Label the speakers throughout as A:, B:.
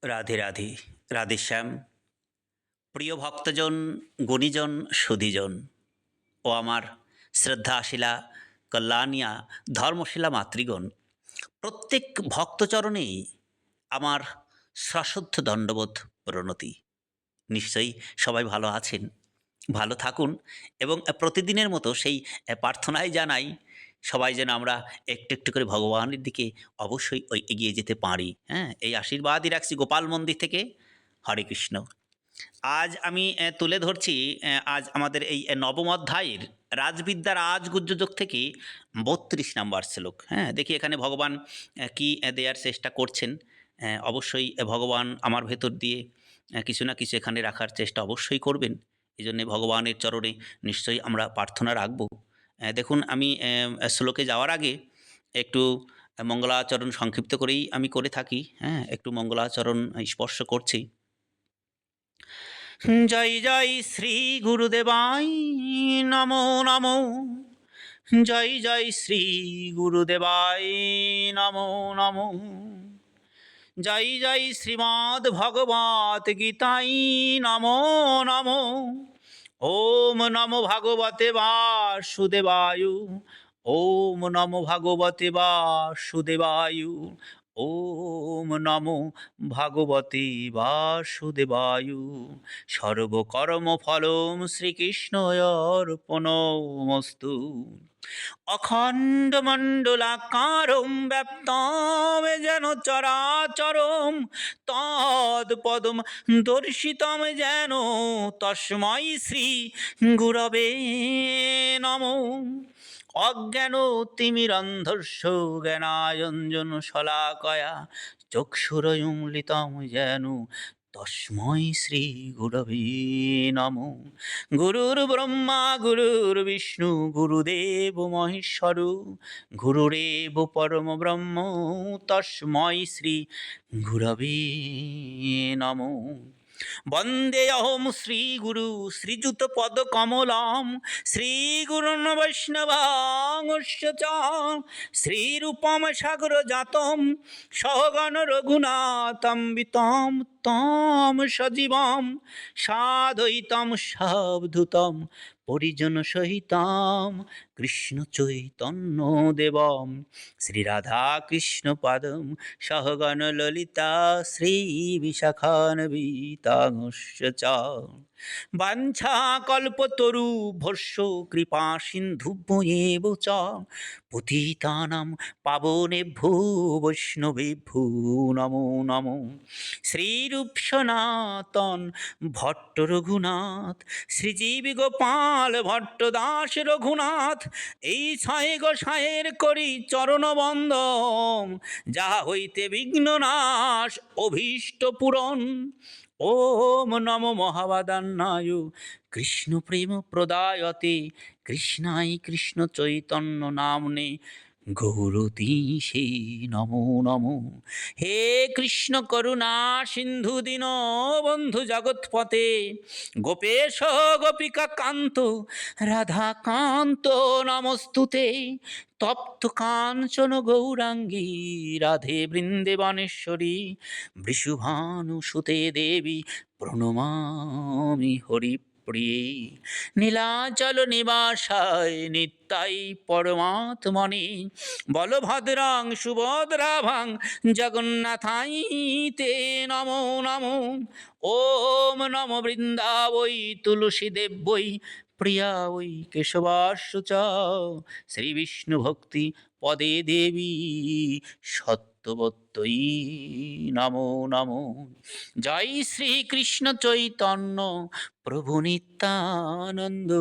A: রাধে রাধে, রাধেশ্যাম। প্রিয় ভক্তজন, গুণীজন, সুধীজন ও আমার শ্রদ্ধাশীলা, কল্যাণিয়া, ধর্মশীলা মাতৃগণ, প্রত্যেক ভক্তচরণেই আমার সশ্রদ্ধ দণ্ডবোধ প্রণতি। নিশ্চয়ই সবাই ভালো আছেন, ভালো থাকুন এবং প্রতিদিনের মতো সেই প্রার্থনাই জানাই সবাই যেন আমরা একটু একটু করে ভগবানের দিকে অবশ্যই ওই এগিয়ে যেতে পারি। হ্যাঁ, এই আশীর্বাদই রাখছি গোপাল মন্দির থেকে। হরে কৃষ্ণ। আজ আমি তুলে ধরছি আজ আমাদের এই নবম অধ্যায়ের রাজবিদ্যা রাজগুহ্যযোগ থেকে ৩২ নাম্বার শ্লোক। হ্যাঁ, দেখি এখানে ভগবান কি দেয়ার চেষ্টা করছেন। অবশ্যই ভগবান আমার ভেতর দিয়ে কিছু না কিছু এখানে রাখার চেষ্টা অবশ্যই করবেন। এই জন্যে ভগবানের চরণে নিশ্চয়ই আমরা প্রার্থনা রাখব। দেখুন, আমি শ্লোকে যাওয়ার আগে একটু মঙ্গলাচরণ সংক্ষিপ্ত করেই আমি করে থাকি। হ্যাঁ, একটু মঙ্গলাচরণ স্পর্শ করছি। জয় জয় শ্রী গুরুদেবাই নমো নমো। জয় জয় শ্রী গুরুদেবাই নমো নমো। জয় জয় শ্রীমদ্ ভগবত গীতাই নমো নমো। ওম নমো ভাগবতে বাসুদেবায়। ওম নমো ভাগবতে বাসুদেবায়। ওম নমো ভাগবতে বাসুদেবায়। সর্বকর্মফলম শ্রীকৃষ্ণর্পণমস্তু। অখণ্ডমণ্ডলাকারম ব্যাপ্তম যেন চরাচরম তৎপদম দর্শিতম যেন তস্मै শ্রী গুরবে নমঃ। অজ্ঞান তিমিরন্ধস্য জ্ঞানাঞ্জন শলাকয়া চক্ষুরুন্মিলিতং যেন তস্मै শ্রী গুরবে নমঃ। গুরুর্ব্রহ্মা গুরুর্বিষ্ণু গুরুদেব মহেশ্বর গুরুরেব পরম ব্রহ্ম তস্मै শ্রী গুরবে নমঃ। বন্দে অহম শ্রীগুরু শ্রীযুতপদকমলম শ্রীগুরুन् বৈষ্ণবাংশ্চ চ শ্রীরূপম সাগরজাতম সহগণ রঘুনাথান্বিতম তম সজীবম সাদ্বৈতম সাবধূতম পরিজন সহিতম কৃষ্ণ চৈতন্য দেবম শ্রীরাধা কৃষ্ণ পাদম সহগণ ললিতা শ্রী বিশাখান্বিতাংশ্চ চ। বাঞ্ছাকল্পতরুভ্যশ্চ কৃপা সিন্ধুভ্যেব চ পতিতানাং পাবনেভ্যো বৈষ্ণবেভ্যো নমো নমো। শ্রীরূপ সনাতন ভট্ট রঘুনাথ শ্রীজীব গোপাল ভট্ট দাস রঘুনাথ এই ছয় গোসাঁয়ের করি চরণ বন্দন যাহা হইতে বিঘ্ন নাশ অভীষ্ট পূরণ। ওম নমো মহাবাদান্নায় কৃষ্ণ প্রেম প্রদায়তে কৃষ্ণাই কৃষ্ণ চৈতন্য নামনে গৌরতীশে নমো নমো। হে কৃষ্ণ করুণা সিন্ধু দীন বন্ধু জগৎপতে গোপেশ গোপিকা কান্ত রাধা কান্ত নমস্তুতে। তপ্ত কাঞ্চন গৌরাঙ্গী রাধে বৃন্দেবনেশ্বরী বৃষভানুসুতে দেবী প্রণমামি হরিপ্রিয়ে। নীলাচল নিবাসায় নিত্যাই পরমাত্মনে বলভদ্রাং সুভদ্রাভাং জগন্নাথাই তে নমো নমো। ওম নমো বৃন্দাবৈ তুলসী দেব্যৈ প্রিয়া ওই কেশবাস্য চ শ্রীবিষ্ণু ভক্তি পদে দেবী সত্যবত্যই নমো নমো। জয় শ্রীকৃষ্ণ চৈতন্য প্রভু নিত্যানন্দ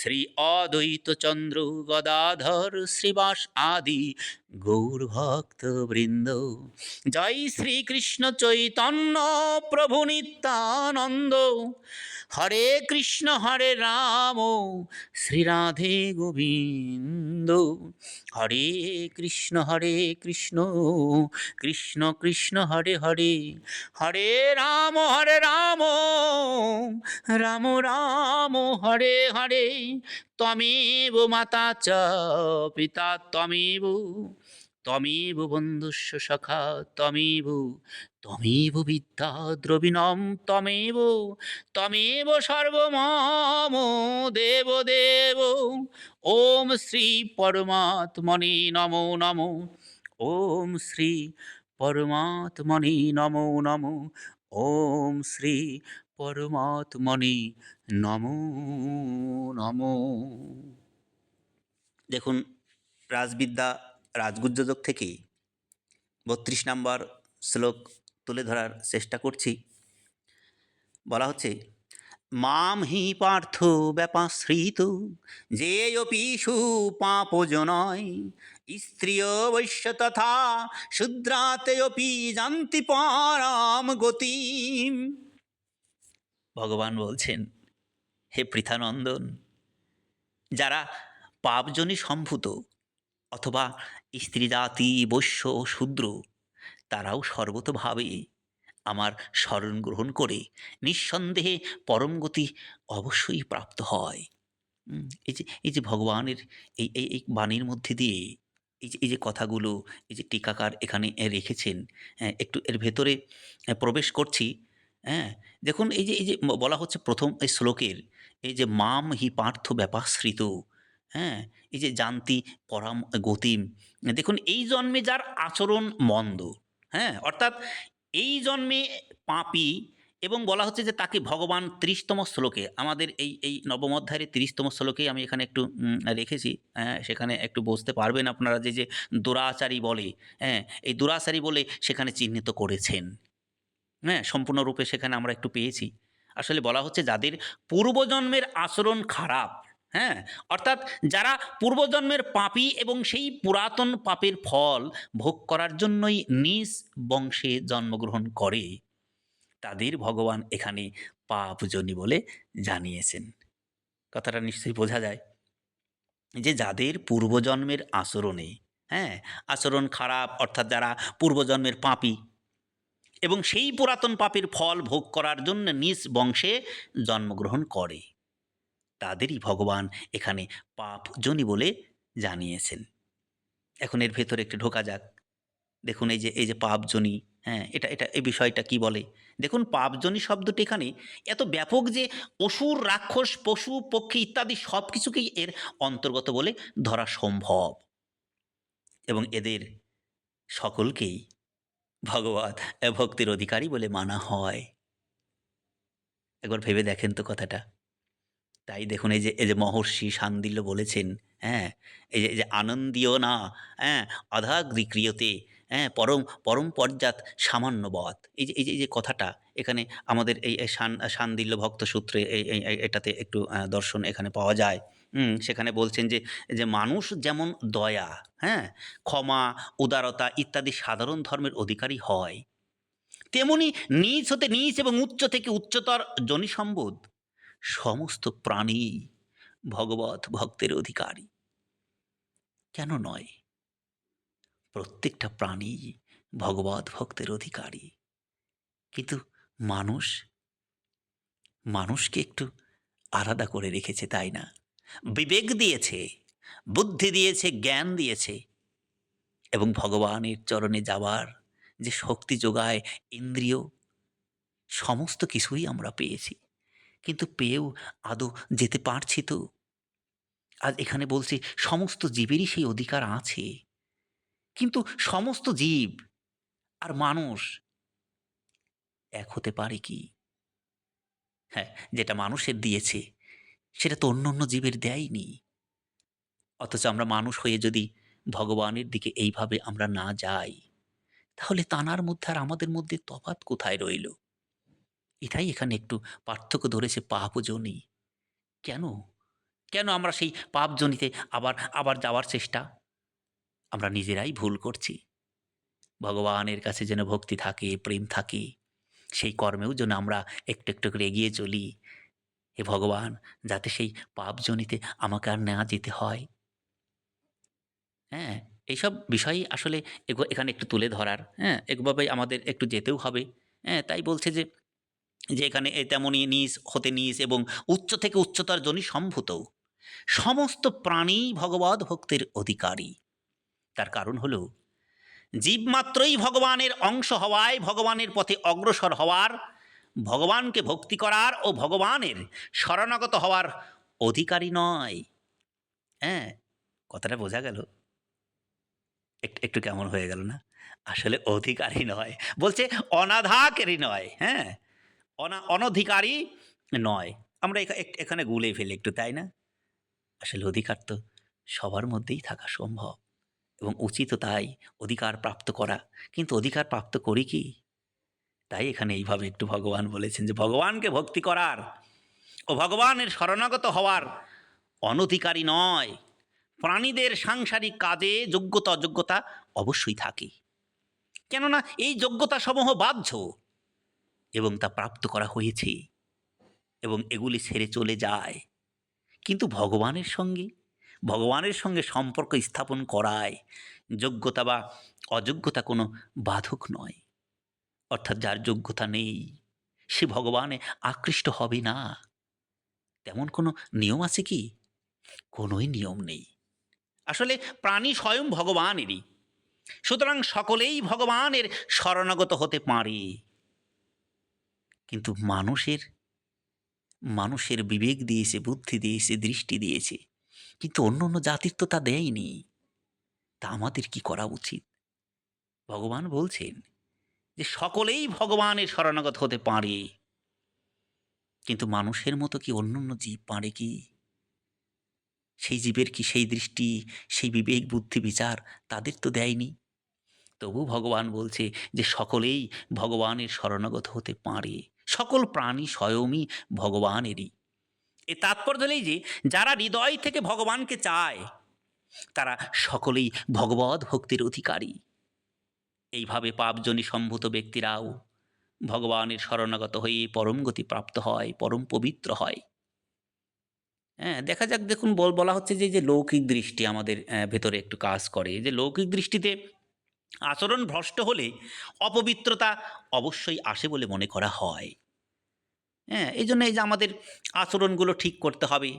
A: শ্রী অদ্বৈত চন্দ্র গদাধর শ্রীবাস আদি গৌর ভক্ত বৃন্দ। জয় শ্রীকৃষ্ণ চৈতন্য প্রভু নিত্যানন্দ হরে কৃষ্ণ হরে রাম শ্রী রাধে গোবিন্দ। হরে কৃষ্ণ কৃষ্ণ কৃষ্ণ হরে হরে হরে রাম রাম রাম হরে হরে। ত্বমেব মাতা চ পিতা ত্বমেব ত্বমেব বন্ধুস্য সখা ত্বমেব ত্বমেব বিদ্যা দ্রবিণম ত্বমেব ত্বমেব সর্বমম দেব দেব। ওম শ্রী পরমাত্মনে নমো নমো। ওম শ্রী পরমাত্মনে নমো নমো। ওম শ্রী পরমাত্মনে নমো নমো। দেখুন, রাজবিদ্যা রাজগুহ্যযোগ থেকে ৩২ নম্বর শ্লোক তুলে ধরার চেষ্টা করছি। বলা হচ্ছে, মাম হি পার্থ ব্যাপাশ্রিত যেয়পীষু পাপজনয় স্ত্রিয় বৈশ্য তথা শূদ্রাতেয়পি জান্তি পরাম গতিম। ভগবান বলছেন, হে পৃথানন্দন, যারা পাপজনী সম্ভূত অথবা স্ত্রী জাতি বৈশ্য ও শূদ্র, তারাও সর্বতোভাবে আমার শরণ গ্রহণ করে নিঃসন্দেহে পরম গতি অবশ্যই প্রাপ্ত হয়। এই যে ভগবানের এই বাণীর মধ্যে দিয়ে এই যে কথাগুলো এই যে টিকাকার এখানে রেখেছেন, একটু এর ভেতরে প্রবেশ করছি। হ্যাঁ, দেখুন এই যে বলা হচ্ছে প্রথম এই শ্লোকের, এই যে মাম হি পার্থ ব্যাপাশ্রিত, হ্যাঁ, এই যে জানতি পরাম গতিম। দেখুন, এই জন্মে যার আচরণ মন্দ, হ্যাঁ, অর্থাৎ এই জন্মে পাপী, এবং বলা হচ্ছে যে তাকে ভগবান ৩০তম শ্লোকে, আমাদের এই নবম অধ্যায়ের ৩০তম শ্লোকেই আমি এখানে একটু রেখেছি, সেখানে একটু বুঝতে পারবেন আপনারা, যে দুরাচারী বলে, হ্যাঁ, এই দুরাচারী বলে সেখানে চিহ্নিত করেছেন। হ্যাঁ, সম্পূর্ণরূপে সেখানে আমরা একটু পেয়েছি। আসলে বলা হচ্ছে যাদের পূর্বজন্মের আচরণ খারাপ, হ্যাঁ, অর্থাৎ যারা পূর্বজন্মের পাপী এবং সেই পুরাতন পাপের ফল ভোগ করার জন্যই নিজ বংশে জন্মগ্রহণ করে, তাদের ভগবান এখানে পাপজনী বলে জানিয়েছেন। কথাটা নিশ্চয়ই বোঝা যায় যে যাদের পূর্বজন্মের আচরণে, হ্যাঁ, আচরণ খারাপ, অর্থাৎ যারা পূর্বজন্মের পাপী এবং সেই পুরাতন পাপের ফল ভোগ করার জন্য নিজ বংশে জন্মগ্রহণ করে, তাদেরই ভগবান এখানে পাপজনী বলে জানিয়েছেন। এখন এর ভেতরে একটু ঢোকা যাক। দেখুন, এই যে পাপজনী, হ্যাঁ, এটা এই বিষয়টা কি বলে। দেখুন, পাপজনী শব্দটি এখানে এত ব্যাপক যে অসুর, রাক্ষস, পশু, পক্ষী ইত্যাদি সব কিছুকেই এর অন্তর্গত বলে ধরা সম্ভব, এবং এদের সকলকেই ভগবত ভক্তির অধিকারী বলে মানা হয়। একবার ভেবে দেখেন তো কথাটা। তাই দেখুন, এই যে মহর্ষি শাণ্ডিল্য বলেছেন, হ্যাঁ, এই যে আনন্দীয় না, হ্যাঁ, অধাগ্রি ক্রিয়তে, হ্যাঁ, পরম পরম পর্যাত সামান্যবৎ। এই যে কথাটা এখানে আমাদের এই শাণ্ডিল্য ভক্ত সূত্রে এটাতে একটু দর্শন এখানে পাওয়া যায়। সেখানে বলছেন যে মানুষ যেমন দয়া, হ্যাঁ, ক্ষমা, উদারতা ইত্যাদি সাধারণ ধর্মের অধিকারী হয়, তেমনি নীচ হতে নীচ এবং উচ্চ থেকে উচ্চতর জনিসম্বোধ সমস্ত প্রাণী ভগবত ভক্তের অধিকারী। কেন নয়? প্রত্যেকটা প্রাণী ভগবত ভক্তের অধিকারী। কিন্তু মানুষ মানুষকে একটু আলাদা করে রেখেছে, তাই না? বিবেক দিয়েছে, বুদ্ধি দিয়েছে, জ্ঞান দিয়েছে, এবং ভগবানের চরণে যাওয়ার যে শক্তি যোগায় ইন্দ্রিয়, সমস্ত কিছুই আমরা পেয়েছি। কিন্তু পেয়েও আদৌ যেতে পারছি তো? আজ এখানে বলছি সমস্ত জীবেরই সেই অধিকার আছে। কিন্তু সমস্ত জীব আর মানুষ এক হতে পারে কি? হ্যাঁ, যেটা মানুষের দিয়েছে সেটা তো অন্য জীবের দেয়নি। অথচ আমরা মানুষ হয়ে যদি ভগবানের দিকে এইভাবে আমরা না যাই, তাহলে তাঁর মধ্যে আর আমাদের মধ্যে তফাৎ কোথায় রইল? এটাই এখানে একটু পার্থক্য ধরেছে পাপজনী। কেন? কেন আমরা সেই পাপজনিতে আবার আবার যাওয়ার চেষ্টা? আমরা নিজেরাই ভুল করছি। ভগবানের কাছে যেন ভক্তি থাকে, প্রেম থাকে, সেই কর্মেও যেন আমরা একটু একটু করে এগিয়ে চলি। হে ভগবান, যাতে সেই পাপজনিতে আমাকে আর না যেতে হয়। হ্যাঁ, এইসব বিষয়ই আসলে এখানে একটু তুলে ধরার, হ্যাঁ, এভাবেই আমাদের একটু যেতেও হবে। হ্যাঁ, তাই বলছে যে এখানে তেমনি নিজ হতে নিজ এবং উচ্চ থেকে উচ্চতর জনি সম্ভূত সমস্ত প্রাণী ভগবৎ ভক্তের অধিকারী। তার কারণ হলো জীব মাত্রই ভগবানের অংশ হওয়ায় ভগবানের পথে অগ্রসর হওয়ার, ভগবানকে ভক্তি করার ও ভগবানের শরণাগত হওয়ার অধিকারী নয়। হ্যাঁ, কথাটা বোঝা গেল? একটু কেমন হয়ে গেল না? আসলে অধিকারী নয়। বলছে অনাধাকেরই নয়, হ্যাঁ? অনধিকারী নয়। আমরা এখানে গুলিয়ে ফেলি একটু, তাই না? আসলে অধিকার তো সবার মধ্যেই থাকা সম্ভব এবং উচিতও তাই, অধিকার প্রাপ্ত করা। কিন্তু অধিকার প্রাপ্ত করি কি? তাই এখানে এইভাবে একটু ভগবান বলেছেন যে ভগবানকে ভক্তি করার ও ভগবানের শরণাগত হওয়ার অনধিকারী নয়। প্রাণীদের সাংসারিক কাজে যোগ্যতা অযোগ্যতা অবশ্যই থাকে, কেননা এই যোগ্যতা সমূহ বাহ্য এবং তা প্রাপ্ত করা হয়েছে এবং এগুলি ছেড়ে চলে যায়। কিন্তু ভগবানের সঙ্গে সম্পর্ক স্থাপন করায় যোগ্যতা বা অযোগ্যতা কোনো বাধক নয়। অর্থাৎ যার যোগ্যতা নেই সে ভগবানে আকৃষ্ট হবে না, তেমন কোনো নিয়ম আছে কি? কোনোই নিয়ম নেই। আসলে প্রাণী স্বয়ং ভগবানেরই, সুতরাং সকলেই ভগবানের শরণাগত হতে পারে। কিন্তু মানুষের বিবেক দিয়েছে, বুদ্ধি দিয়েছে, দৃষ্টি দিয়েছে, কিন্তু অন্য অন্য জাতির তো তা দেয়নি। তা আমাদের কি করা উচিত? ভগবান বলছেন যে সকলেই ভগবানের শরণাগত হতে পারে, কিন্তু মানুষের মতো কি অন্য অন্য জীব পারে কি? সেই জীবের কি সেই দৃষ্টি, সেই বিবেক, বুদ্ধি, বিচার তাদের তো দেয়নি। তবু ভগবান বলছে যে সকলেই ভগবানের শরণাগত হতে পারে। সকল প্রাণী স্বয়ংই ভগবানেরই। এ তাৎপর্য হলেই যে যারা হৃদয় থেকে ভগবানকে চায় তারা সকলেই ভগবৎ ভক্তির অধিকারী। এইভাবে পাপজনী সম্ভূত ব্যক্তিরাও ভগবানের শরণাগত হয়ে পরম গতি প্রাপ্ত হয়, পরম পবিত্র হয়। হ্যাঁ, দেখা যাক, দেখুন বলা হচ্ছে যে লৌকিক দৃষ্টি আমাদের ভেতরে একটু কাজ করে, যে লৌকিক দৃষ্টিতে আচরণ ভ্রষ্ট হলে অপবিত্রতা অবশ্যই আসে বলে মনে করা হয়। হ্যাঁ, এই জন্য এই যে আমাদের আচরণগুলো ঠিক করতে হবে।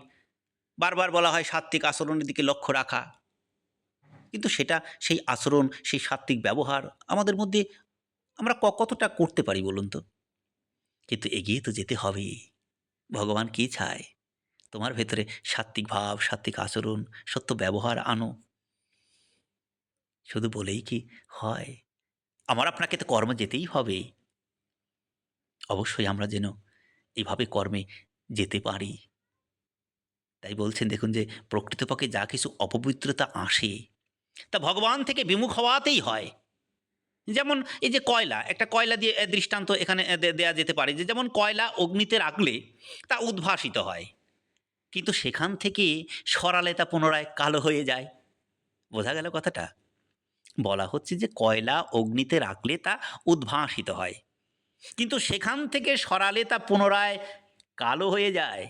A: বারবার বলা হয় সাত্ত্বিক আচরণের দিকে লক্ষ্য রাখা, কিন্তু সেটা, সেই আচরণ, সেই সাত্ত্বিক ব্যবহার আমাদের মধ্যে আমরা কতটা করতে পারি বলুন তো? কিন্তু এগিয়ে তো যেতে হবে। ভগবান কি চায়? তোমার ভেতরে সাত্ত্বিক ভাব, সাত্ত্বিক আচরণ, সত্য ব্যবহার আনো। শুধু বলেই কি হয়? আমার আপনাকে তো কর্মে যেতেই হবে। অবশ্যই আমরা যেন এভাবে কর্মে যেতে পারি। তাই বলছেন, দেখুন যে প্রকৃতপক্ষে যা কিছু অপবিত্রতা আসে তা ভগবান থেকে বিমুখ হওয়াতেই হয়। যেমন এই যে কয়লা, একটা কয়লা দিয়ে দৃষ্টান্ত এখানে দেয়া যেতে পারে, যে যেমন কয়লা অগ্নিতে রাখলে তা উদ্ভাসিত হয়, কিন্তু সেখান থেকে সরালে তা পুনরায় কালো হয়ে যায়। বোঝা গেল কথাটা? বলা হচ্ছে যে কয়লা অগ্নিতে রাখলে তা উদ্ভাসিত হয়, কিন্তু সেখান থেকে সরালে তা পুনরায় কালো হয়ে যায়।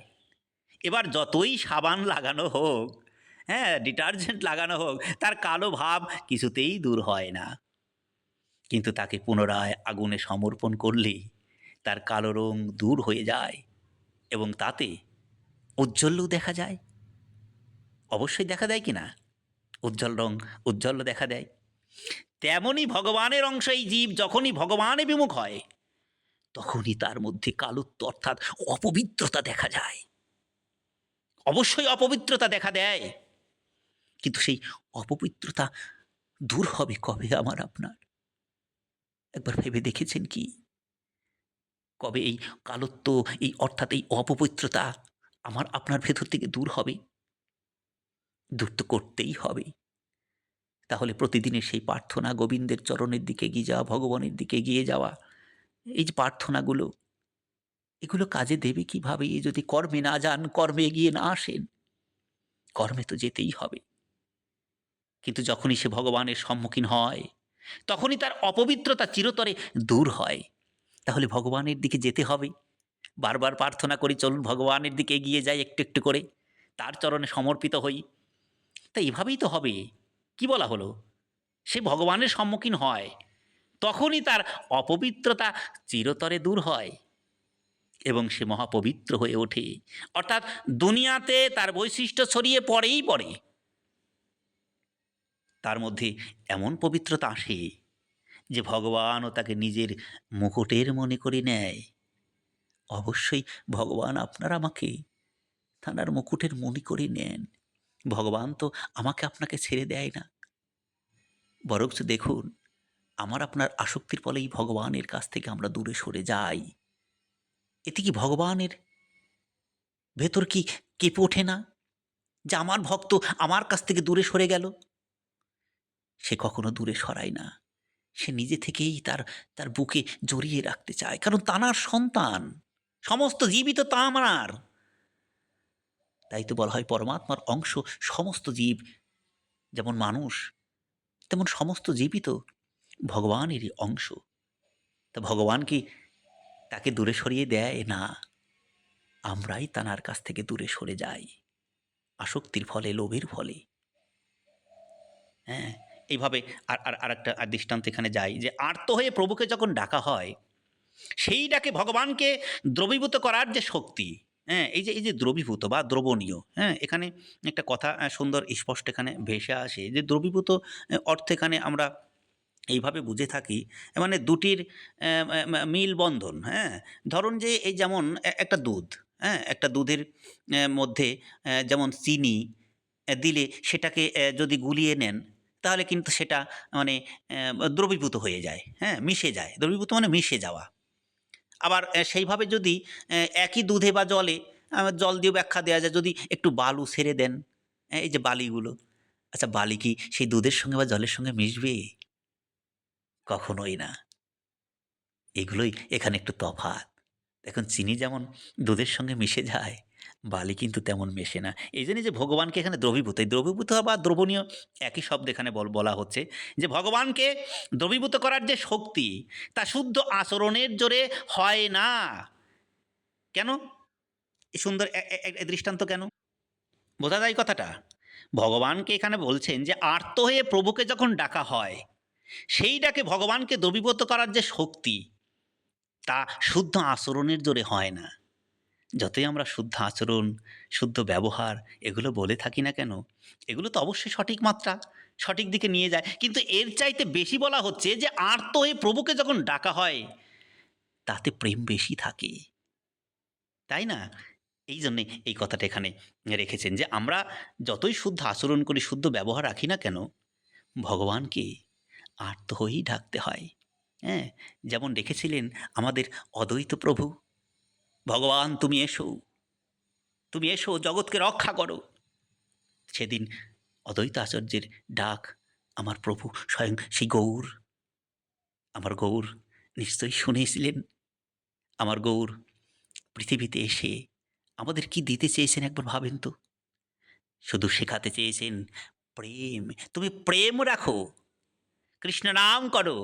A: এবার যতই সাবান লাগানো হোক, হ্যাঁ, ডিটারজেন্ট লাগানো হোক, তার কালো ভাব কিছুতেই দূর হয় না। কিন্তু তাকে পুনরায় আগুনে সমর্পণ করলে তার কালো রং দূর হয়ে যায় এবং তাতে উজ্জ্বলও দেখা যায়। অবশ্যই দেখা দেয় কি না? উজ্জ্বল রং, উজ্জ্বল দেখা দেয়। তেমনি ভগবানের অংশ এই জীব যখনই ভগবানে বিমুখ হয় তখনই তার মধ্যে কালুত্ব অর্থাৎ অপবিত্রতা দেখা যায়। অবশ্যই অপবিত্রতা দেখা দেয়, কিন্তু সেই অপবিত্রতা দূর হবে কবে আমার আপনার? একবার ভেবে দেখেছেন কি? কবে এই কালত্ব, এই অর্থাৎ এই অপবিত্রতা আমার আপনার ভেতর থেকে দূর হবে? দূর তো করতেই হবে। তাহলে প্রতিদিনের সেই প্রার্থনা, গোবিন্দের চরণের দিকে এগিয়ে যাওয়া, ভগবানের দিকে এগিয়ে যাওয়া, এই যে প্রার্থনাগুলো, এগুলো কাজে দেবে কিভাবে যদি কর্মে না যান, কর্মে এগিয়ে না আসেন? কর্মে তো যেতেই হবে। কিন্তু যখনই সে ভগবানের সম্মুখীন হয় তখনই তার অপবিত্রতা চিরতরে দূর হয়। তাহলে ভগবানের দিকে যেতে হবে। বারবার প্রার্থনা করি, চলুন ভগবানের দিকে এগিয়ে যাই একটু একটু করে, তার চরণে সমর্পিত হই। তা এভাবেই তো হবে। কি বলা হলো? সে ভগবানের সম্মুখীন হয় তখনই তার অপবিত্রতা চিরতরে দূর হয় এবং সে মহাপবিত্র হয়ে ওঠে। অর্থাৎ দুনিয়াতে তার বৈশিষ্ট্য ছড়িয়ে পড়েই পড়ে। তার মধ্যে এমন পবিত্রতা আসে যে ভগবানও তাকে নিজের মুকুটের মনে করে নেয়। অবশ্যই ভগবান আপনার আমাকে তাঁর মুকুটের মণি করে নেন। ভগবান তো আমাকে আপনাকে ছেড়ে দেয় না। বরঞ্চ দেখুন, আমার আপনার আসক্তির ফলেই ভগবানের কাছ থেকে আমরা দূরে সরে যাই। এতে কি ভগবানের ভেতর কি কেঁপে ওঠে না যে আমার ভক্ত আমার কাছ থেকে দূরে সরে গেল? সে কখনো দূরে সরায় না। সে নিজে থেকেই তার বুকে জড়িয়ে রাখতে চায়, কারণ তাঁর সন্তান। সমস্ত জীবই তো তাঁর। তাই তো বলা হয় পরমাত্মার অংশ সমস্ত জীব। যেমন মানুষ, তেমন সমস্ত জীবই তো ভগবানেরই অংশ। তা ভগবান কি তাকে দূরে সরিয়ে দেয় না? আমরাই তাঁর কাছ থেকে দূরে সরে যাই আসক্তির ফলে, লোভের ফলে। হ্যাঁ, এইভাবে আরেকটা দৃষ্টান্ত এখানে যাই যে আর্ত হয়ে প্রভুকে যখন ডাকা হয়, সেই ডাকে ভগবানকে দ্রবীভূত করার যে শক্তি, হ্যাঁ, এই যে দ্রবীভূত বা দ্রবণীয়, হ্যাঁ, এখানে একটা কথা সুন্দর স্পষ্ট এখানে ভেসে আসে যে দ্রবীভূত অর্থ এখানে আমরা এইভাবে বুঝে থাকি, মানে দুটির মিল বন্ধন। হ্যাঁ, ধরুন যে এই যেমন একটা দুধ, হ্যাঁ, একটা দুধের মধ্যে যেমন চিনি দিলে সেটাকে যদি গুলিয়ে নেন, তাহলে কিন্তু সেটা মানে দ্রবীভূত হয়ে যায়, হ্যাঁ, মিশে যায়। দ্রবীভূত মানে মিশে যাওয়া। আবার সেইভাবে যদি একই দুধে বা জলে, জল দিয়ে ব্যাখ্যা দেওয়া যায়, যদি একটু বালু ছেড়ে দেন, এই যে বালিগুলো, আচ্ছা বালি কি সেই দুধের সঙ্গে বা জলের সঙ্গে মিশবে? কখনোই না। এগুলোই এখানে একটু তফাৎ। দেখুন, চিনি যেমন দুধের সঙ্গে মিশে যায়, বালি কিন্তু তেমন মেশে না। এইজন্যই যে ভগবানকে এখানে দ্রবীভূত, এই দ্রবীভূত বা দ্রবণীয় একই শব্দ এখানে বলা হচ্ছে যে ভগবানকে দ্রবীভূত করার যে শক্তি, তা শুদ্ধ আচরণের জোরে হয় না। কেন? এই সুন্দর দৃষ্টান্ত কেন? বোঝা যায় কথাটা? ভগবানকে এখানে বলছেন যে আর্ত হয়ে প্রভুকে যখন ডাকা হয়, সেই ডাকে ভগবানকে দ্রবীভূত করার যে শক্তি, তা শুদ্ধ আচরণের জোরে হয় না। যতই আমরা শুদ্ধ আচরণ, শুদ্ধ ব্যবহার এগুলো বলে থাকি না কেন, এগুলো তো অবশ্যই সঠিক মাত্রা, সঠিক দিকে নিয়ে যায়। কিন্তু এর চাইতে বেশি বলা হচ্ছে যে আর্ত হয়ে প্রভুকে যখন ডাকা হয়, তাতে প্রেম বেশি থাকে। তাই না? এই জন্যে এই কথাটা এখানে রেখেছেন যে আমরা যতই শুদ্ধ আচরণ করি, শুদ্ধ ব্যবহার রাখি না কেন, ভগবানকে আর্ত হয়েই ডাকতে হয়। হ্যাঁ? যেমন ডেকেছিলেন আমাদের অদ্বৈত প্রভু, ভগবান তুমি এসো, তুমি এসো জগৎকে রক্ষা করো। সেদিন অদ্বৈত আচার্যের ডাক আমার প্রভু স্বয়ং সেই গৌর, আমার গৌর নিশ্চয়ই শুনেছিলেন। আমার গৌর পৃথিবীতে এসে আমাদের কি দিতে চেয়েছেন একবার ভাবেন তো? শুধু শেখাতে চেয়েছেন প্রেম। তুমি প্রেম রাখো, কৃষ্ণ নাম করো,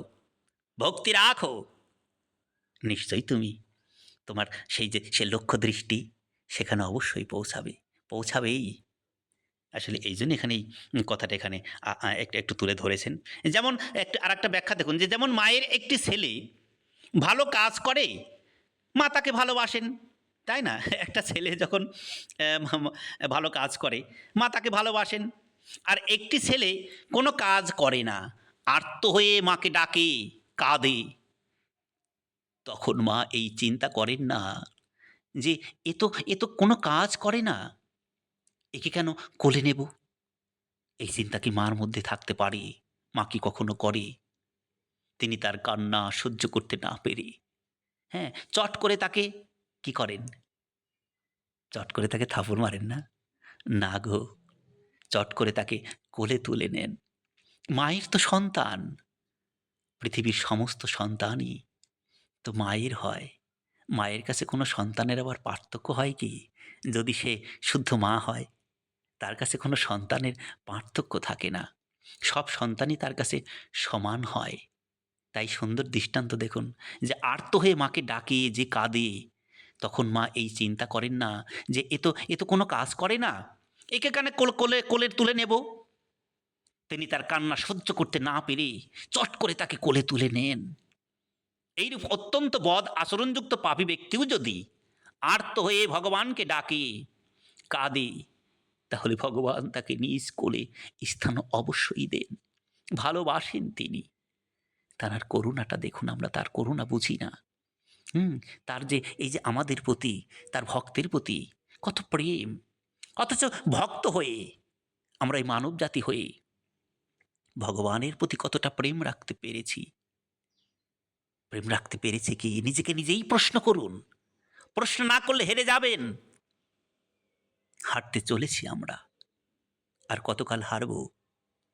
A: ভক্তি রাখো। নিশ্চয়ই তুমি তোমার সেই যে সে লক্ষ্য দৃষ্টি, সেখানে অবশ্যই পৌঁছাবে, পৌঁছাবেই। আসলে এইজন্য এখানেই কথাটা এখানে একটু একটু তুলে ধরেছেন। যেমন একটা আরেকটা ব্যাখ্যা দেখুন যে যেমন মায়ের একটি ছেলে ভালো কাজ করে, মা তাকে ভালোবাসেন, তাই না? একটা ছেলে যখন ভালো কাজ করে, মা তাকে ভালোবাসেন। আর একটি ছেলে কোনো কাজ করে না, আর্ত হয়ে মাকে ডাকে, কাঁদে, তখন মা এই চিন্তা করেন না যে এ তো কোনো কাজ করে না, একে কেন কোলে নেব? এই চিন্তা কি মার মধ্যে থাকতে পারে? মা কি কখনো করে? তিনি তার কান্না সহ্য করতে না পেরে, হ্যাঁ, চট করে তাকে কি করেন? চট করে তাকে থাপড় মারেন না? না গো, চট করে তাকে কোলে তুলে নেন। মায়ের তো সন্তান, পৃথিবীর সমস্ত সন্তানই তো মায়ের হয়। মায়ের কাছে কোনো সন্তানের আবার পার্থক্য হয় কি? যদি সে শুদ্ধ মা হয়, তার কাছে কোনো সন্তানের পার্থক্য থাকে না। সব সন্তানই তার কাছে সমান হয়। তাই সুন্দর দৃষ্টান্ত দেখুন যে আর্ত হয়ে মাকে ডাকে, যে কাঁদে, তখন মা এই চিন্তা করেন না যে এ তো কোনো কাজ করে না, একে কেন কোলে তুলে নেব? তিনি তার কান্না সহ্য করতে না পেরে চট করে তাকে কোলে তুলে নেন। এইরূপ অত্যন্ত বদ আচরণযুক্ত পাপী ব্যক্তিও যদি আর্ত হয়ে ভগবানকে ডাকে, কাঁদে, তাহলে ভগবান তাকে নিজ কোলে স্থান অবশ্যই দেন। ভালোবাসেন তিনি। তার করুণাটা দেখুন, আমরা তার করুণা বুঝি না। হুম, তার যে এই যে আমাদের প্রতি, তার ভক্তের প্রতি কত প্রেম! অথচ ভক্ত হয়ে আমরা এই মানবজাতি হয়ে ভগবানের প্রতি কতটা প্রেম রাখতে পেরেছি? প্রেম রাখতে পেরেছি কি? নিজেকে নিজেই প্রশ্ন করুন। প্রশ্ন না করলে হেরে যাবেন। হারতে চলেছি আমরা। আর কতকাল হারব?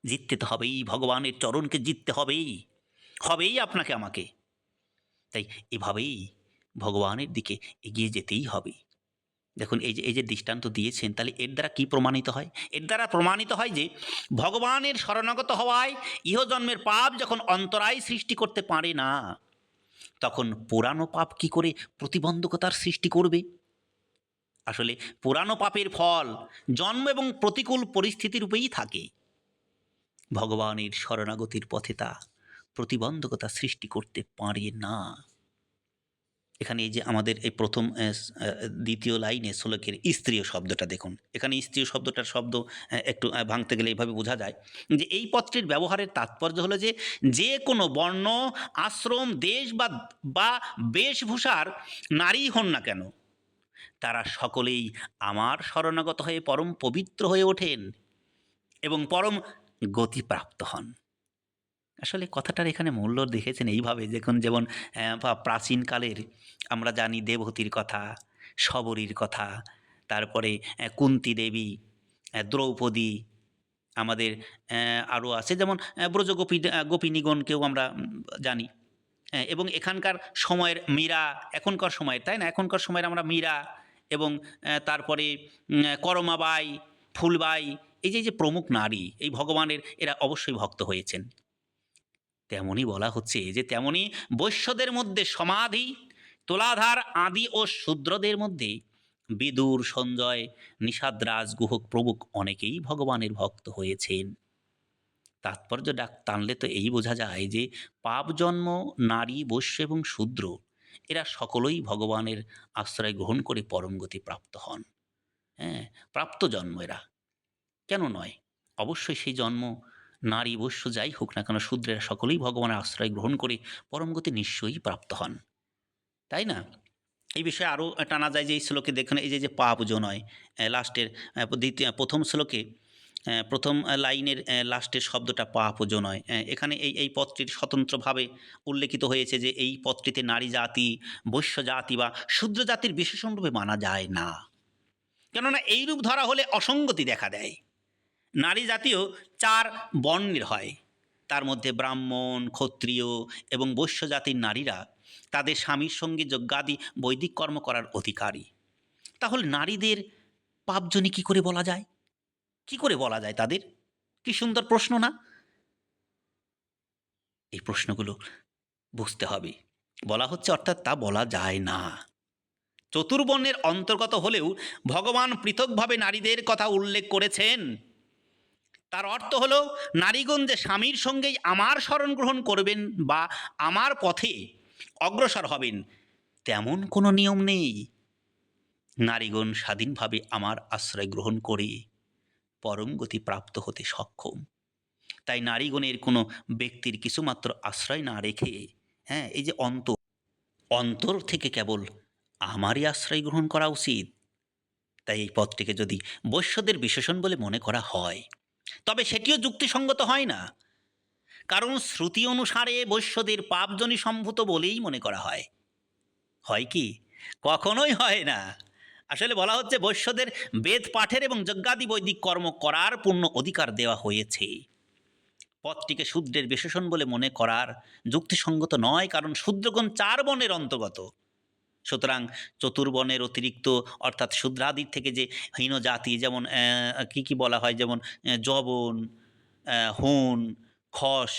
A: জিততে তো হবেই, ভগবানের চরণকে জিততে হবেই। হবেই আপনাকে আমাকে। তাই এভাবেই ভগবানের দিকে এগিয়ে যেতেই হবে। দেখুন এই যে দৃষ্টান্ত দিয়েছেন, তাহলে এর দ্বারা কি প্রমাণিত হয়? এর দ্বারা প্রমাণিত হয় যে ভগবানের শরণাগত হওয়ায় ইহজন্মের পাপ যখন অন্তরায় সৃষ্টি করতে পারে না, তখন পুরানো পাপ কি করে প্রতিবন্ধকতার সৃষ্টি করবে? আসলে পুরানো পাপের ফল জন্ম এবং প্রতিকূল পরিস্থিতি রূপেই থাকে। ভগবানের শরণাগতির পথে তা প্রতিবন্ধকতা সৃষ্টি করতে পারে না। এখানে এই যে আমাদের এই প্রথম দ্বিতীয় লাইনে শ্লোকের স্ত্রীয় শব্দটা দেখুন। এখানে স্ত্রীয় শব্দটার শব্দ একটু ভাঙতে গেলে এইভাবে বোঝা যায় যে এই পদটির ব্যবহারের তাৎপর্য হলো যে, যে কোনো বর্ণ, আশ্রম, দেশ বা বেশভূষার নারীই হন না কেন, তারা সকলেই আমার শরণাগত হয়ে পরম পবিত্র হয়ে ওঠেন এবং পরম গতিপ্রাপ্ত হন। আসলে কথাটার এখানে মূল্য দেখেছেন এইভাবে, দেখুন যেমন প্রাচীনকালের আমরা জানি দেবহূতির কথা, শবরীর কথা, তারপরে কুন্তী দেবী, দ্রৌপদী, আমাদের আরও আছে যেমন গোপিনীগণকেও আমরা জানি। এবং এখানকার সময়ের মীরা, এখনকার সময়ের, তাই না? এখনকার সময়ের আমরা মীরা এবং তারপরে করমাবাই, ফুলবাই, এই যে প্রমুখ নারী, এই ভগবানের এরা অবশ্যই ভক্ত হয়েছেন। তেমনই বলা হচ্ছে যে তেমনই বৈশ্যদের মধ্যে সমাধি, তোলাধার, আদি ও শূদ্রদের মধ্যে বিদুর, সঞ্জয়, নিষাদরাজ, গুহক প্রমুখ অনেকেই ভগবানের ভক্ত হয়েছেন। তাৎপর্য টানলে তো এই বোঝা যায় যে পাপ জন্ম নারী, বৈশ্য এবং শূদ্র এরা সকলেই ভগবানের আশ্রয় গ্রহণ করে পরম গতি প্রাপ্ত হন। হ্যাঁ, প্রাপ্ত জন্ম এরা। কেন নয়? অবশ্যই সেই জন্ম নারী, বৈশ্য যাই হোক না কেন, শূদ্রেরা সকলেই ভগবানের আশ্রয় গ্রহণ করে পরম গতি নিশ্চয়ই প্রাপ্ত হন। তাই না? এই বিষয়ে আরও টানা যায় যে এই শ্লোকে দেখুন, এই যে পাপজো নয়, লাস্টের প্রথম শ্লোকে প্রথম লাইনের লাস্টের শব্দটা পাপজো নয়। এখানে এই পদটির স্বতন্ত্রভাবে উল্লেখিত হয়েছে যে এই পদটিতে নারী জাতি, বৈশ্য জাতি বা শূদ্র জাতির বিশেষণরূপে মানা যায় না। কেননা এইরূপ ধরা হলে অসঙ্গতি দেখা দেয়। নারী জাতীয় 4 বর্ণের হয়। তার মধ্যে ব্রাহ্মণ, ক্ষত্রিয় এবং বৈশ্য জাতির নারীরা তাদের স্বামীর সঙ্গে যজ্ঞাদি বৈদিক কর্ম করার অধিকারী। তাহলে নারীদের পাপজনী কী করে বলা যায়? কী করে বলা যায় তাদের? কী সুন্দর প্রশ্ন না? এই প্রশ্নগুলো বুঝতে হবে। বলা হচ্ছে অর্থাৎ তা বলা যায় না। চতুর্বর্ণের অন্তর্গত হলেও ভগবান পৃথকভাবে নারীদের কথা উল্লেখ করেছেন। তার অর্থ হলো নারীগণ যে স্বামীর সঙ্গেই আমার শরণ গ্রহণ করবেন বা আমার পথে অগ্রসর হবেন, তেমন কোনো নিয়ম নেই। নারীগণ স্বাধীনভাবে আমার আশ্রয় গ্রহণ করে পরম গতি প্রাপ্ত হতে সক্ষম। তাই নারীগণের কোনো ব্যক্তির কিছুমাত্র আশ্রয় না রেখে, হ্যাঁ, এই যে অন্তর থেকে কেবল আমারই আশ্রয় গ্রহণ করা উচিত। তাই এই পথটিকে যদি বৈশ্যদের বিশেষণ বলে মনে করা হয়, তবে সেটিও যুক্তিসঙ্গত হয় না। কারণ শ্রুতি অনুসারে বৈশ্যদের পাপজনী সম্ভূত বলেই মনে করা হয়। হয় কি? কখনোই হয় না। আসলে বলা হচ্ছে বৈশ্যদের বেদ পাঠের এবং যজ্ঞাদি বৈদিক কর্ম করার পূর্ণ অধিকার দেওয়া হয়েছে। পথটিকে শূদ্রের বিশেষণ বলে মনে করার যুক্তিসঙ্গত নয়, কারণ শূদ্রগণ 4 বর্ণের অন্তর্গত। সুতরাং চতুর্বর্ণের অতিরিক্ত অর্থাৎ শূদ্রাদির থেকে যে হীন জাতি, যেমন কি বলা হয়, যেমন যবন, হুন, খস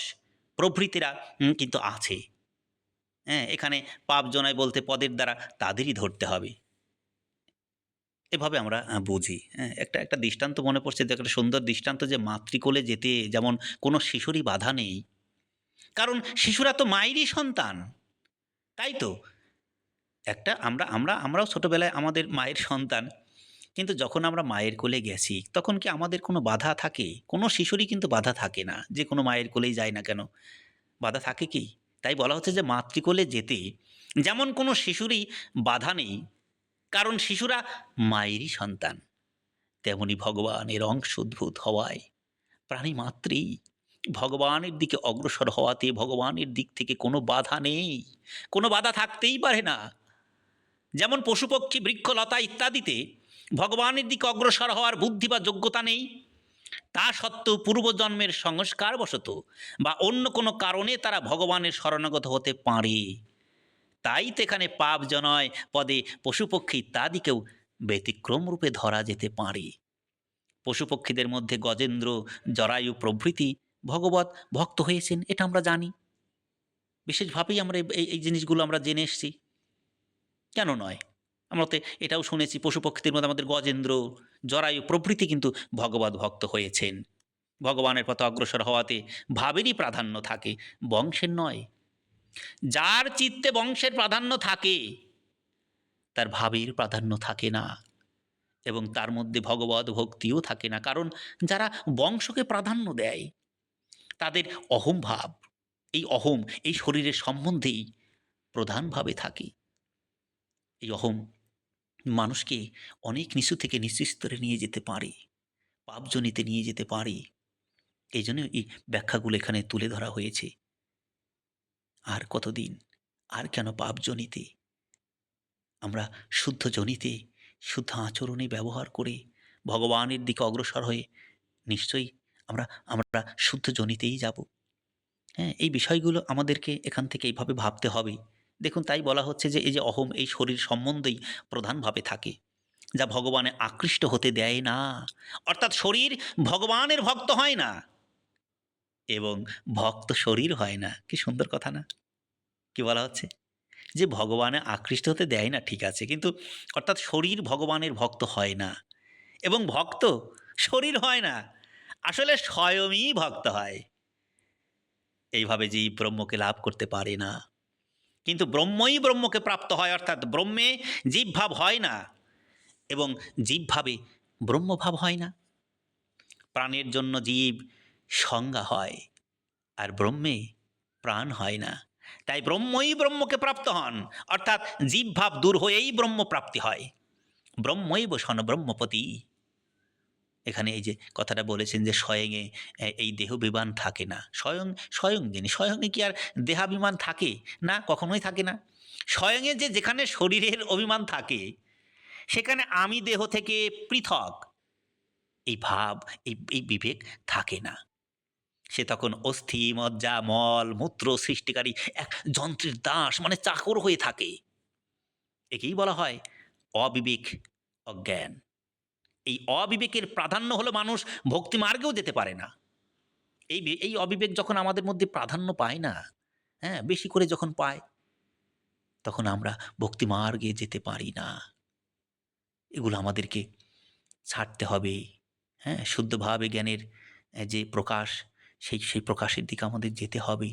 A: প্রভৃতিরা কিন্তু আছে। হ্যাঁ, এখানে পাপ জনায় বলতে পদের দ্বারা তাদেরই ধরতে হবে। এভাবে আমরা বুঝি। হ্যাঁ, একটা দৃষ্টান্ত মনে পড়ছে যে একটা সুন্দর দৃষ্টান্ত, যে মাতৃকোলে যেতে যেমন কোনো শিশুরই বাধা নেই। কারণ শিশুরা তো মায়েরই সন্তান। তাই তো? একটা আমরাও ছোটবেলায় আমাদের মায়ের সন্তান। কিন্তু যখন আমরা মায়ের কোলে গেছি তখন কি আমাদের কোনো বাধা থাকে? কোনো শিশুরই কিন্তু বাধা থাকে না। যে কোনো মায়ের কোলেই যায় না কেন? বাধা থাকে কি? তাই বলা হচ্ছে যে মাতৃকোলে যেতে যেমন কোনো শিশুরই বাধা নেই, কারণ শিশুরা মায়েরই সন্তান। তেমনি ভগবানের অংশোদ্ভূত হওয়ায় প্রাণী মাত্রেই ভগবানের দিকে অগ্রসর হওয়াতে ভগবানের দিক থেকে কোনো বাধা নেই। কোনো বাধা থাকতেই পারে না। যেমন পশুপক্ষী, বৃক্ষলতা ইত্যাদিতে ভগবানের দিকে অগ্রসর হওয়ার বুদ্ধি বা যোগ্যতা নেই, তা সত্ত্বেও পূর্বজন্মের সংস্কারবশত বা অন্য কোনো কারণে তারা ভগবানের শরণাগত হতে পারে। তাই তো এখানে পাপ জনয় পদে পশুপক্ষী ইত্যাদিকেও ব্যতিক্রম রূপে ধরা যেতে পারে। পশুপক্ষীদের মধ্যে গজেন্দ্র, জরায়ু প্রভৃতি ভগবৎ ভক্ত হয়েছেন, এটা আমরা জানি। বিশেষভাবেই আমরা এই জিনিসগুলো আমরা জেনে এসছি। কেন নয়? আমরা তো এটাও শুনেছি পশুপক্ষীদের মধ্যে আমাদের গজেন্দ্র, জরায়ু প্রভৃতি কিন্তু ভগবৎ ভক্ত হয়েছেন। ভগবানের পথে অগ্রসর হওয়াতে ভাবেরই প্রাধান্য থাকে, বংশের নয়। যার চিত্তে বংশের প্রাধান্য থাকে তার ভাবের প্রাধান্য থাকে না, এবং তার মধ্যে ভগবৎ ভক্তিও থাকে না। কারণ যারা বংশকে প্রাধান্য দেয় তাদের অহম ভাব, এই অহম এই শরীরের সম্বন্ধেই প্রধানভাবে থাকে। এই অহম মানুষকে অনেক নিচু থেকে নিচু স্তরে নিয়ে যেতে পারে, পাপজনিতে নিয়ে যেতে পারে। এই জন্য এই ব্যাখ্যাগুলো এখানে তুলে ধরা হয়েছে। আর কতদিন, আর কেন পাপজনিতে? আমরা শুদ্ধ জনিতে, শুদ্ধ আচরণে ব্যবহার করে ভগবানের দিকে অগ্রসর হয়ে নিশ্চয়ই আমরা আমরা শুদ্ধ জনিতেই যাব। হ্যাঁ, এই বিষয়গুলো আমাদেরকে এখান থেকে এইভাবে ভাবতে হবে। দেখুন, তাই বলা হচ্ছে যে এই যে অহম এই শরীর সম্বন্ধেই প্রধানভাবে থাকে, যা ভগবানে আকৃষ্ট হতে দেয় না। অর্থাৎ শরীর ভগবানের ভক্ত হয় না এবং ভক্ত শরীর হয় না। কি সুন্দর কথা না? কি বলা হচ্ছে? যে ভগবানে আকৃষ্ট হতে দেয় না, ঠিক আছে, কিন্তু অর্থাৎ শরীর ভগবানের ভক্ত হয় না এবং ভক্ত শরীর হয় না। আসলে স্বয়ংই ভক্ত হয়। এইভাবে জীব ব্রহ্মকে লাভ করতে পারে না, কিন্তু ব্রহ্মই ব্রহ্মকে প্রাপ্ত হয়। অর্থাৎ ব্রহ্মে জীবভাব হয় না এবং জীবভাবে ব্রহ্মভাব হয় না। প্রাণের জন্য জীব সংজ্ঞা হয়, আর ব্রহ্মে প্রাণ হয় না। তাই ব্রহ্মই ব্রহ্মকে প্রাপ্ত হন, অর্থাৎ জীবভাব দূর হয়েই ব্রহ্ম প্রাপ্তি হয়। ব্রহ্মৈব শন ব্রহ্মপতি। এখানে এই যে কথাটা বলেছেন যে স্বয়ংয়ে এই দেহাভিমান থাকে না। স্বয়ং স্বয়ং যিনি, স্বয়ংয়ে কি আর দেহাভিমান থাকে? না, কখনোই থাকে না। স্বয়ংয়ে যে যেখানে শরীরের অভিমান থাকে সেখানে আমি দেহ থেকে পৃথক এই ভাব, এই বিবেক থাকে না। সে তখন অস্থি, মজ্জা, মল, মূত্র সৃষ্টিকারী এক যন্ত্রের দাস, মানে চাকর হয়ে থাকে। একেই বলা হয় অবিবেক, অজ্ঞান। এই অবিবেকের প্রাধান্য হলো মানুষ ভক্তি মার্গেও যেতে পারে না। এই অবিবেক যখন আমাদের মধ্যে প্রাধান্য পায় না, হ্যাঁ, বেশি করে যখন পায়, তখন আমরা ভক্তি মার্গে যেতে পারি না। এগুলো আমাদেরকে ছাড়তে হবে। হ্যাঁ, শুদ্ধভাবে জ্ঞানের যে প্রকাশ, সেই প্রকাশের দিকে আমাদের যেতে হবে।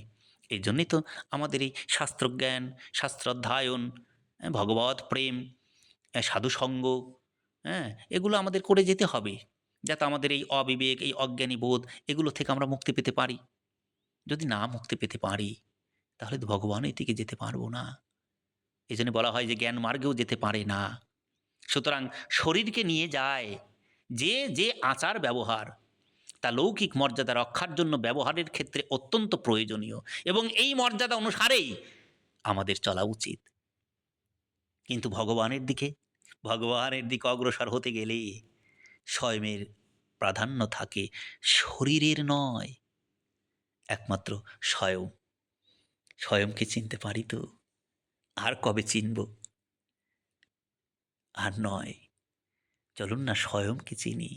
A: এই জন্যই তো আমাদের এই শাস্ত্রজ্ঞান, শাস্ত্র অধ্যয়ন, ভগবৎ প্রেম, সাধুসঙ্গ, হ্যাঁ, এগুলো আমাদের করে যেতে হবে, যাতে আমাদের এই অবিবেক, এই অজ্ঞানী বোধ, এগুলো থেকে আমরা মুক্তি পেতে পারি। যদি না মুক্তি পেতে পারি তাহলে তো ভগবানের দিকে যেতে পারবো না। এই জন্য বলা হয় যে জ্ঞান মার্গেও যেতে পারে না। সুতরাং শরীরকে নিয়ে যায় যে যে আচার ব্যবহার, তা লৌকিক মর্যাদা রক্ষার জন্য ব্যবহারের ক্ষেত্রে অত্যন্ত প্রয়োজনীয়, এবং এই মর্যাদা অনুসারেই আমাদের চলা উচিত। কিন্তু ভগবানের দিকে অগ্রসর হতে গেলে স্বয়মের প্রাধান্য থাকে, শরীরের নয়। একমাত্র স্বয়ং, স্বয়ংকে চিনতে পারি তো? আর কবে চিনব? আর নয়, চলুন না স্বয়ংকে চিনি।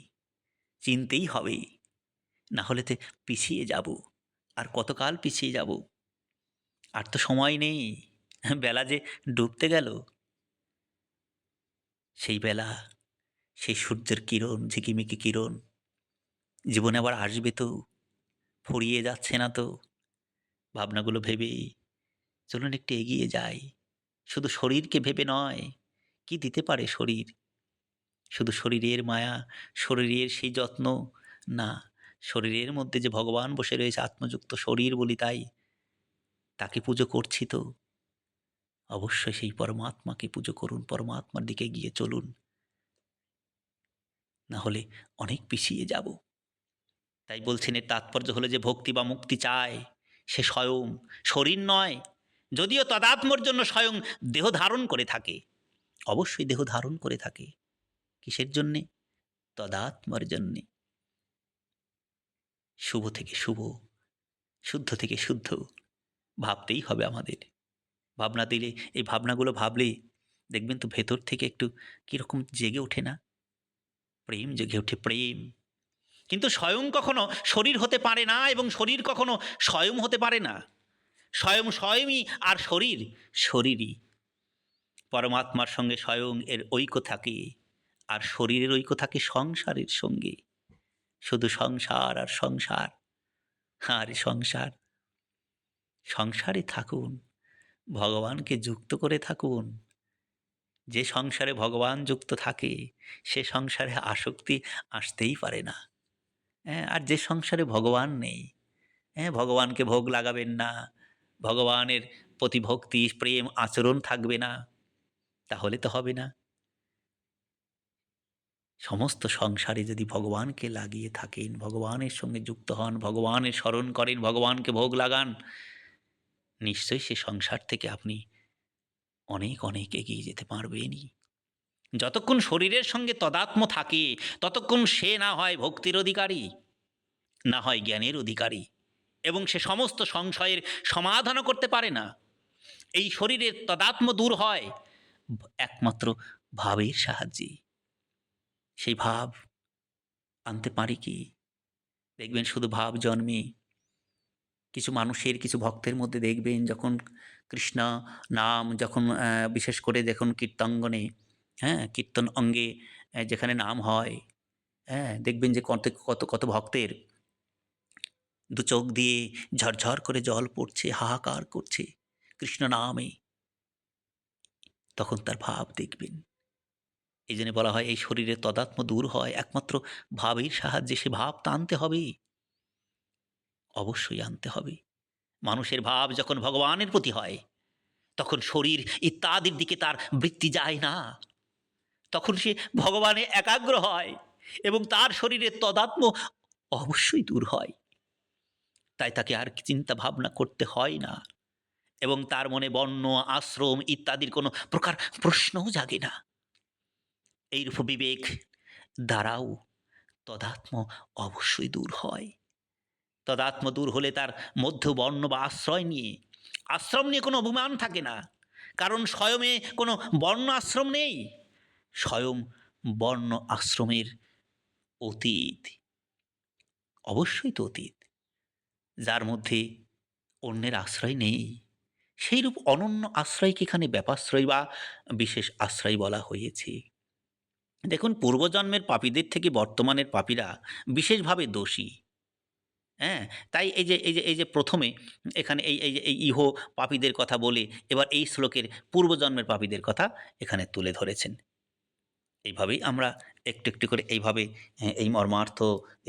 A: চিনতেই হবে, না হলে তো পিছিয়ে যাব। আর কতকাল পিছিয়ে যাব? আর তো সময় নেই। বেলা যে ডুবতে গেল। সেই বেলা, সেই সূর্যের কিরণ, ঝিকিমিকি কিরণ জীবনে আবার আসবে তো? ফুরিয়ে যাচ্ছে না তো? ভাবনাগুলো ভেবেই চলুন একটু এগিয়ে যাই। শুধু শরীরকে ভেবে নয়, কি দিতে পারে শরীর? শুধু শরীরের মায়া, শরীরের সেই যত্ন না, শরীরের মধ্যে যে ভগবান বসে রয়েছে আত্মযুক্ত শরীর বলি তাই, তাকে পুজো করছি তো অবশ্যই সেই পরমাত্মাকে পুজো করুন, পরমাত্মার দিকে গিয়ে চলুন, না হলে অনেক পিছিয়ে যাব। তাই বলছেন এর তাৎপর্য হলো যে ভক্তি বা মুক্তি চায় সে স্বয়ং, শরীর নয়, যদিও তদাত্মর জন্য স্বয়ং দেহ ধারণ করে থাকে, অবশ্যই দেহ ধারণ করে থাকে, কিসের জন্যে? তদাত্মার জন্যে। শুভ থেকে শুভ, শুদ্ধ থেকে শুদ্ধ ভাবতেই হবে আমাদের। ভাবনা দিলে, এই ভাবনাগুলো ভাবলে দেখবেন তো ভেতর থেকে একটু কীরকম জেগে ওঠে না? প্রেম জেগে ওঠে, প্রেম। কিন্তু স্বয়ং কখনো শরীর হতে পারে না এবং শরীর কখনো স্বয়ং হতে পারে না। স্বয়ং স্বয়ংই আর শরীর শরীরই। পরমাত্মার সঙ্গে স্বয়ং এর ঐক্য থাকে, আর শরীরের ঐক্য থাকে সংসারের সঙ্গে। শুধু সংসার আর সংসার আর সংসার। সংসারে থাকুন, ভগবানকে যুক্ত করে থাকুন। যে সংসারে ভগবান যুক্ত থাকে সে সংসারে আসক্তি আসতেই পারে না। হ্যাঁ, আর যে সংসারে ভগবান নেই, হ্যাঁ, ভগবানকে ভোগ লাগাবেন না, ভগবানের প্রতি ভক্তি প্রেম আচরণ থাকবে না, তাহলে তো হবে না। সমস্ত সংসারে যদি ভগবানকে লাগিয়ে থাকেন, ভগবানের সঙ্গে যুক্ত হন, ভগবানের স্মরণ করেন, ভগবানকে ভোগ লাগান, নিশ্চয়ই সে সংসার থেকে আপনি অনেক অনেক এগিয়ে যেতে পারবেনই। যতক্ষণ শরীরের সঙ্গে তদাত্ম থাকে ততক্ষণ সে না হয় ভক্তির অধিকারী, না হয় জ্ঞানের অধিকারী, এবং সে সমস্ত সংশয়ের সমাধানও করতে পারে না। এই শরীরের তদাত্ম দূর হয় একমাত্র ভাবের সাহায্যে। সেই ভাব আনতে পারি কি? দেখবেন শুধু ভাব জন্মে কিছু মানুষের, কিছু ভক্তের মধ্যে দেখবেন যখন কৃষ্ণ নাম যখন বিশেষ করে যখন কীর্তনাঙ্গনে, হ্যাঁ, কীর্তন অঙ্গে যেখানে নাম হয়, হ্যাঁ, দেখবেন যে কত কত কত ভক্তের দু চোখ দিয়ে ঝরঝর করে জল পড়ছে, হাহাকার করছে কৃষ্ণ নামে। তখন তার ভাব দেখবেন। এই জন্য বলা হয় এই শরীরের তদাত্ম দূর হয় একমাত্র ভাবের সাহায্যে। সে ভাব তা আনতে হবে, অবশ্যই আনতে হবে। মানুষের ভাব যখন ভগবানের প্রতি হয় তখন শরীর ইত্যাদির দিকে তার বৃত্তি যায় না, তখন সে ভগবানে একাগ্র হয় এবং তার শরীরের তদাত্ম অবশ্যই দূর হয়। তাই তাকে আর চিন্তা ভাবনা করতে হয় না এবং তার মনে বর্ণ আশ্রম ইত্যাদির কোনো প্রকার প্রশ্নও জাগে না। এইরূপ বিবেক দ্বারাও তদাত্ম অবশ্যই দূর হয়। তদাত্ম দূর হলে তার মধ্য বর্ণ বা আশ্রম নিয়ে কোনো অভিমান থাকে না, কারণ স্বয়মে কোনো বর্ণ আশ্রম নেই, স্বয়ং বর্ণ আশ্রমের অতীত, অবশ্যই তো অতীত, যার মধ্যে অন্যের আশ্রয় নেই। সেইরূপ অনন্য আশ্রয়কে এখানে ব্যাপাশ্রয় বা বিশেষ আশ্রয় বলা হয়েছে। দেখুন, পূর্বজন্মের পাপীদের থেকে বর্তমানের পাপীরা বিশেষভাবে দোষী। হ্যাঁ, তাই এই যে প্রথমে এখানে এই ইহ পাপীদের কথা বলে এবার এই শ্লোকের পূর্বজন্মের পাপীদের কথা এখানে তুলে ধরেছেন। এইভাবেই আমরা একটু একটু করে এইভাবে এই মর্মার্থ,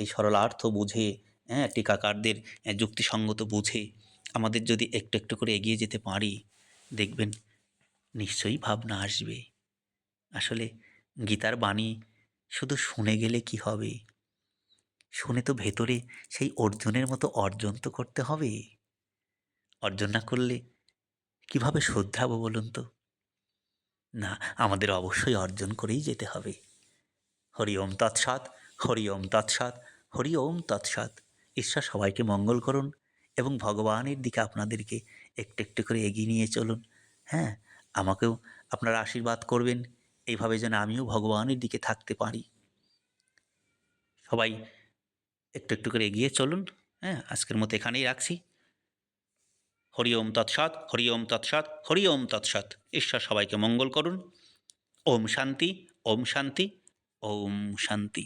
A: এই সরলার্থ বুঝে, হ্যাঁ, টিকাকারদের যুক্তিসঙ্গত বুঝে আমাদের যদি একটু একটু করে এগিয়ে যেতে পারি, দেখবেন নিশ্চয়ই ভাবনা আসবে। আসলে গীতার বাণী শুধু শুনে গেলে কি হবে? শুনে তো ভেতরে সেই অর্জুনের মতো অর্জন তো করতে হবে। অর্জন না করলে কিভাবে শোধরাবো বলুন তো? না, আমাদের অবশ্যই অর্জন করেই যেতে হবে। হরি ওম তৎসৎ, হরি ওম তৎসৎ, হরি ওম তৎসৎ। ঈশ্বর সবাইকে মঙ্গল করুন এবং ভগবানের দিকে আপনাদেরকে একটু একটু করে এগিয়ে নিয়ে চলুন। হ্যাঁ, আমাকেও আপনারা আশীর্বাদ করবেন এইভাবে যেন আমিও ভগবানের দিকে থাকতে পারি। সবাই একটু একটু করে এগিয়ে চলুন। হ্যাঁ, আজকের মতো এখানেই রাখছি। হরি ওম তৎসৎ, হরি ওম তৎসৎ, হরি ওম তৎসৎ। ঈশ্বর সবাইকে মঙ্গল করুন। ওম শান্তি, ওম শান্তি, ওম শান্তি।